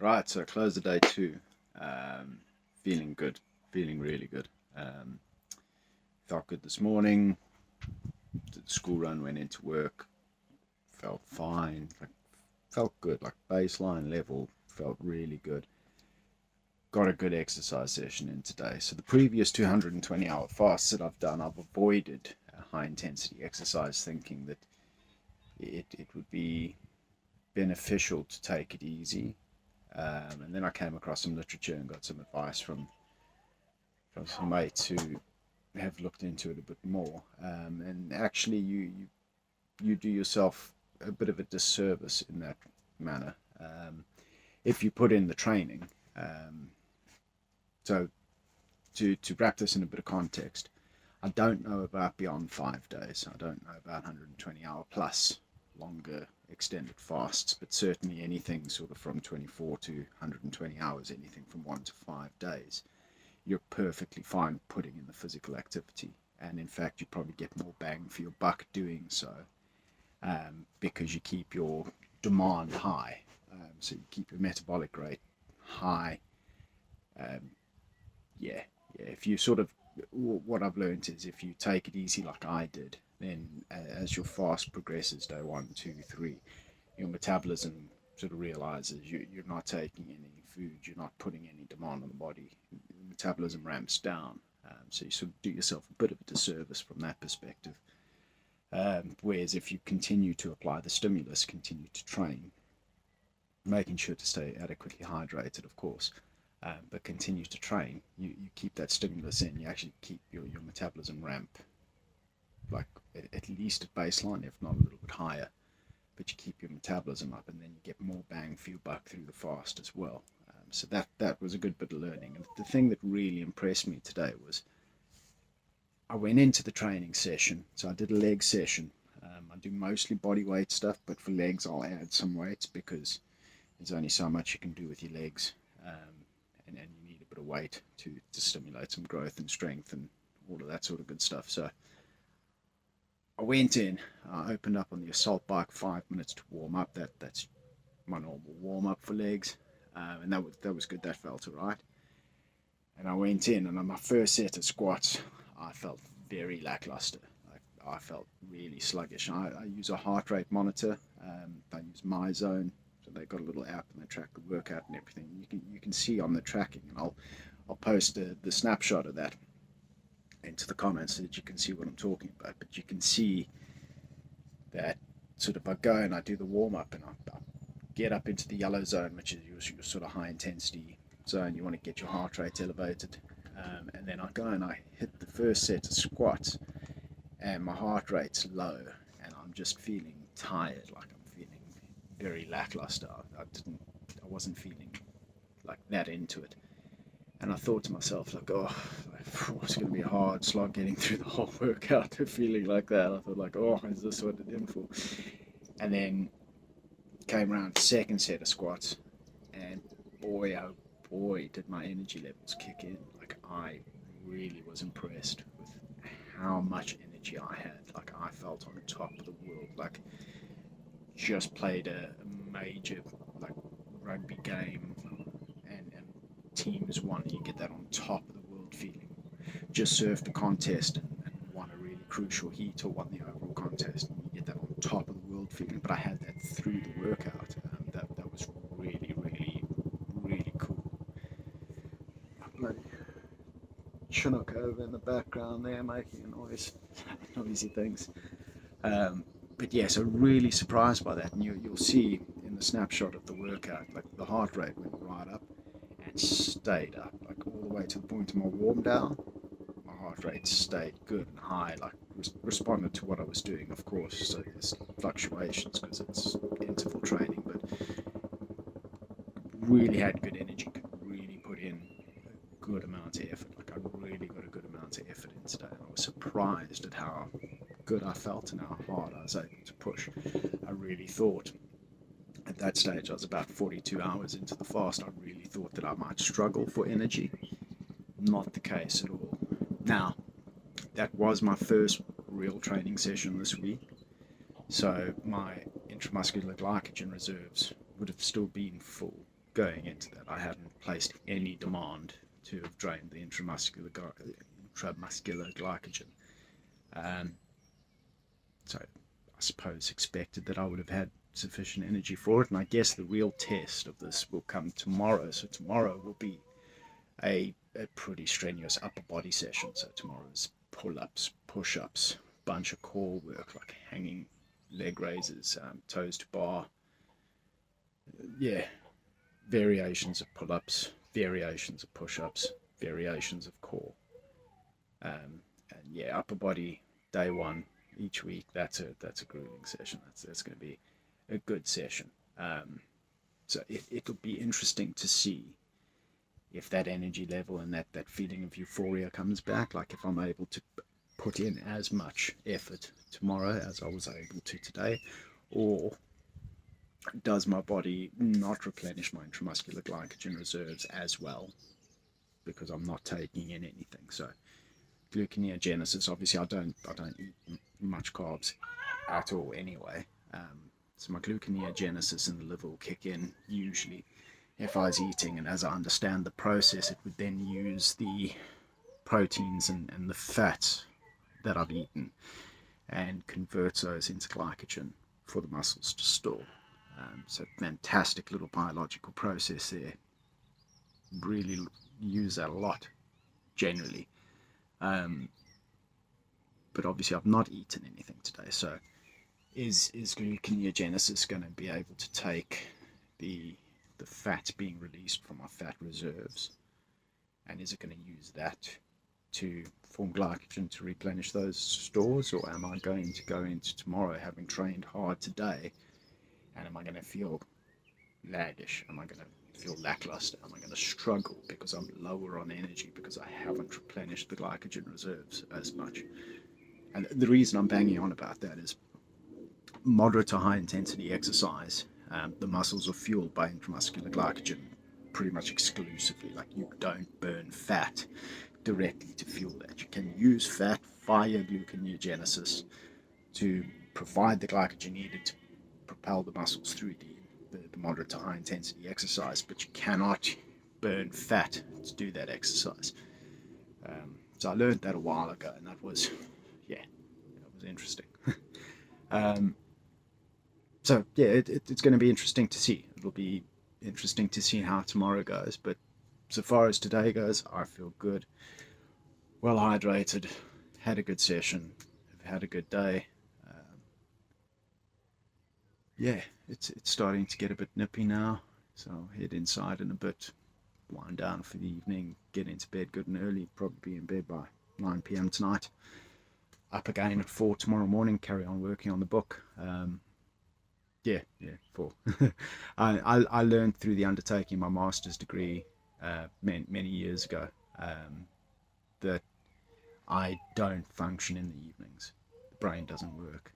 Right, so close the day two. Feeling good, feeling really good. Um, Felt good this morning. Did the school run, went into work. Felt fine. Felt good, like baseline level. Felt really good. Got a good exercise session in today. So the previous 220-hour fasts that I've done, I've avoided high intensity exercise, thinking that it would be beneficial to take it easy. And then I came across some literature and got some advice from some mates who have looked into it a bit more. And actually, you do yourself a bit of a disservice in that manner if you put in the training. Um, so to wrap this in a bit of context, I don't know about beyond 5 days. I don't know about 120-hour plus longer extended fasts, but certainly anything sort of from 24 to 120 hours, anything from 1 to 5 days, you're perfectly fine putting in the physical activity. And in fact, you probably get more bang for your buck doing so because you keep your demand high. So you keep your metabolic rate high. Um, yeah, yeah. If you sort of, what I've learned is if you take it easy like I did, then as your fast progresses, day one, two, three, your metabolism sort of realizes you're not taking any food, you're not putting any demand on the body. Metabolism ramps down. So you sort of do yourself a bit of a disservice from that perspective. Whereas if you continue to apply the stimulus, continue to train, making sure to stay adequately hydrated, of course, but continue to train, you keep that stimulus in, you actually keep your metabolism ramp like at least at baseline, if not a little bit higher, but you keep your metabolism up and then you get more bang for your buck through the fast as well. So that was a good bit of learning. And the thing that really impressed me today was I went into the training session. So I did a leg session. I do mostly body weight stuff, but for legs I'll add some weights because there's only so much you can do with your legs, and you need a bit of weight to stimulate some growth and strength and all of that sort of good stuff. So I went in, I opened up on the assault bike, 5 minutes to warm up. That's my normal warm up for legs, and that was good. That felt alright. And I went in, and on my first set of squats, I felt very lackluster. Like I felt really sluggish. I use a heart rate monitor. I use MyZone, so they got a little app and they track the workout and everything. You can see on the tracking, and I'll post the snapshot of that into the comments so that you can see what I'm talking about. But you can see that sort of I go and I do the warm up and I get up into the yellow zone, which is your sort of high intensity zone. You want to get your heart rate elevated. And then I go and I hit the first set of squats, and my heart rate's low, and I'm just feeling tired, like I'm feeling very lackluster. I wasn't feeling like that into it, and I thought to myself, like, oh, it's going to be a hard slog getting through the whole workout. Feeling like that, I thought, like, oh, is this what it's in for? And then came around to second set of squats, and boy, oh boy, did my energy levels kick in. Like I really was impressed with how much energy I had. Like I felt on top of the world. Like just played a major like rugby game, and teams won. You get that on top of the world feeling. Just surfed a contest and won a really crucial heat or won the overall contest. And you get that on top of the world feeling. But I had that through the workout. That was really, really, really cool. Bloody Chinook over in the background there making a noise, noisy things. But yeah, so really surprised by that. And you'll see in the snapshot of the workout, like the heart rate went right up and stayed up, like all the way to the point of my warm down. My heart rate stayed good and high, like responded to what I was doing, of course. So there's fluctuations because it's interval training, but really had good energy, could really put in a good amount of effort. Like I really got a good amount of effort in today. And I was surprised at how good I felt and how hard I was able to push. I really thought at that stage, I was about 42 hours into the fast, I really thought that I might struggle for energy. Not the case at all. Now, that was my first real training session this week, so my intramuscular glycogen reserves would have still been full. going into that, I hadn't placed any demand to have drained the intramuscular glycogen. So I suppose expected that I would have had sufficient energy for it. And I guess the real test of this will come tomorrow. So tomorrow will be a pretty strenuous upper body session. So tomorrow's pull-ups, push-ups, bunch of core work like hanging leg raises, toes to bar. Yeah, variations of pull-ups, variations of push-ups, variations of core. And yeah, upper body day one each week. That's a grueling session. That's going to be a good session. So it'll be interesting to see if that energy level and that feeling of euphoria comes back. Like if I'm able to put in as much effort tomorrow as I was able to today, or does my body not replenish my intramuscular glycogen reserves as well because I'm not taking in anything. So gluconeogenesis, obviously I don't eat much carbs at all anyway, so my gluconeogenesis in the liver will kick in usually if I was eating, and as I understand the process, it would then use the proteins and the fats that I've eaten and convert those into glycogen for the muscles to store. So fantastic little biological process there. Really use that a lot generally. But obviously I've not eaten anything today, so is gluconeogenesis going to be able to take the fat being released from our fat reserves, and is it going to use that to form glycogen to replenish those stores, or am I going to go into tomorrow having trained hard today, and am I going to feel laggish? Am I going to feel lackluster? Am I going to struggle because I'm lower on energy because I haven't replenished the glycogen reserves as much? And the reason I'm banging on about that is moderate to high intensity exercise, the muscles are fueled by intramuscular glycogen pretty much exclusively. Like, you don't burn fat directly to fuel that. You can use fat via gluconeogenesis to provide the glycogen needed to propel the muscles through the moderate to high intensity exercise, but you cannot burn fat to do that exercise. So I learned that a while ago, and that was interesting. So yeah, it's going to be interesting to see. It'll be interesting to see how tomorrow goes, but so far as today goes, I feel good, well hydrated, had a good session, have had a good day. Yeah, it's starting to get a bit nippy now, so I'll head inside in a bit, wind down for the evening, get into bed good and early, probably be in bed by 9 p.m. tonight. Up again at 4 tomorrow morning, carry on working on the book. 4. I learned through the undertaking my master's degree many years ago that I don't function in the evenings. The brain doesn't work.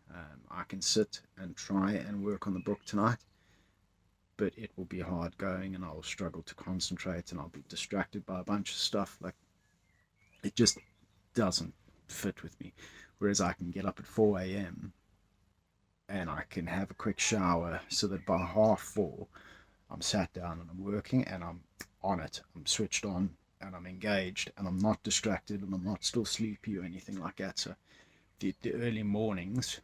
I can sit and try and work on the book tonight, but it will be hard going, and I'll struggle to concentrate, and I'll be distracted by a bunch of stuff. Like, it just doesn't fit with me. Whereas I can get up at 4 a.m. and I can have a quick shower so that by 4:30 I'm sat down and I'm working and I'm on it. I'm switched on and I'm engaged and I'm not distracted and I'm not still sleepy or anything like that. So the early mornings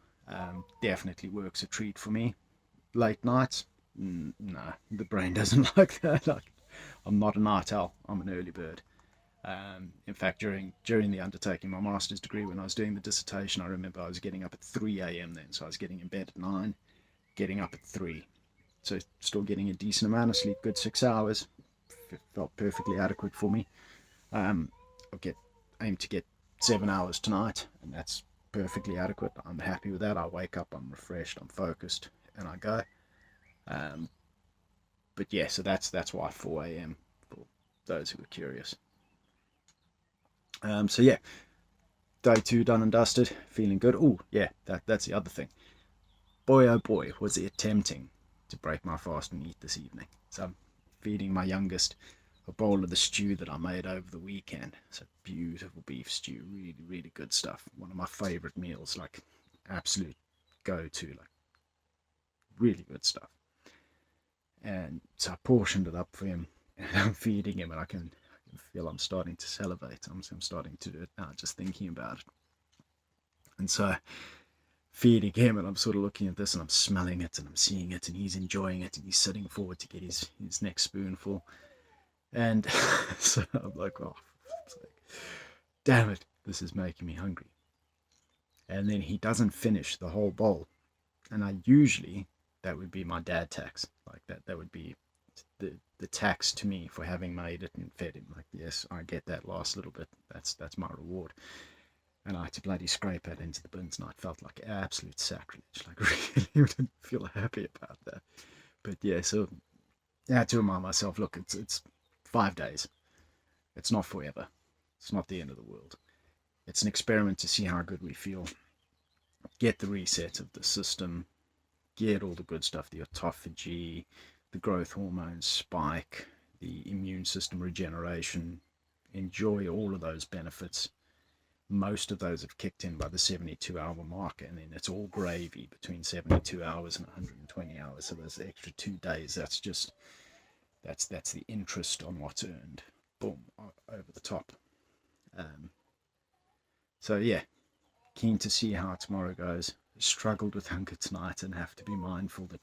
definitely works a treat for me. Late nights, nah, the brain doesn't like that. Like, I'm not a night owl. I'm an early bird. In fact, during the undertaking my master's degree, when I was doing the dissertation, I remember I was getting up at 3 a.m. then. So I was getting in bed at 9, getting up at 3. So still getting a decent amount of sleep, good 6 hours. Felt perfectly adequate for me. I'll aim to get 7 hours tonight, and that's perfectly adequate. I'm happy with that. I wake up, I'm refreshed, I'm focused, and I go. But yeah, so that's why 4 a.m. for those who are curious. So yeah, day 2 done and dusted, feeling good. Oh yeah, that's the other thing. Boy oh boy, was it tempting to break my fast and eat this evening. So I'm feeding my youngest a bowl of the stew that I made over the weekend. It's a beautiful beef stew, really, really good stuff. One of my favourite meals, like absolute go-to, like really good stuff. And so I portioned it up for him, and I'm feeding him, and I can feel I'm starting to salivate. I'm starting to do it now, just thinking about it. And so feeding him, and I'm sort of looking at this, and I'm smelling it, and I'm seeing it, and he's enjoying it, and he's sitting forward to get his next spoonful. And so I'm like, oh, damn it, this is making me hungry. And then he doesn't finish the whole bowl. And I usually, that would be my dad tax. Like that would be the tax to me for having made it and fed him. Like, yes, I get that last little bit. That's my reward. And I had to bloody scrape it into the bins, and I felt like absolute sacrilege. Like, really didn't feel happy about that. But yeah, so I had to remind myself, look, it's 5 days. It's not forever. It's not the end of the world. It's an experiment to see how good we feel. Get the reset of the system. Get all the good stuff, the autophagy, the growth hormones spike, the immune system regeneration. Enjoy all of those benefits. Most of those have kicked in by the 72-hour mark, and then it's all gravy between 72 hours and 120 hours. So there's the extra 2 days. That's the interest on what's earned. Boom, over the top. So yeah, keen to see how tomorrow goes. Struggled with hunger tonight, and have to be mindful that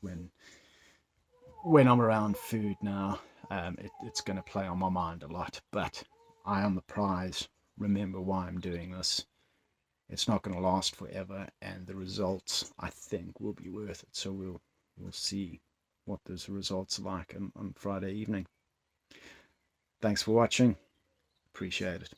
when I'm around food now, it's going to play on my mind a lot. But eye on the prize. Remember why I'm doing this. It's not going to last forever, and the results, I think, will be worth it. So we'll see what those results are like on Friday evening. Thanks for watching. Appreciate it.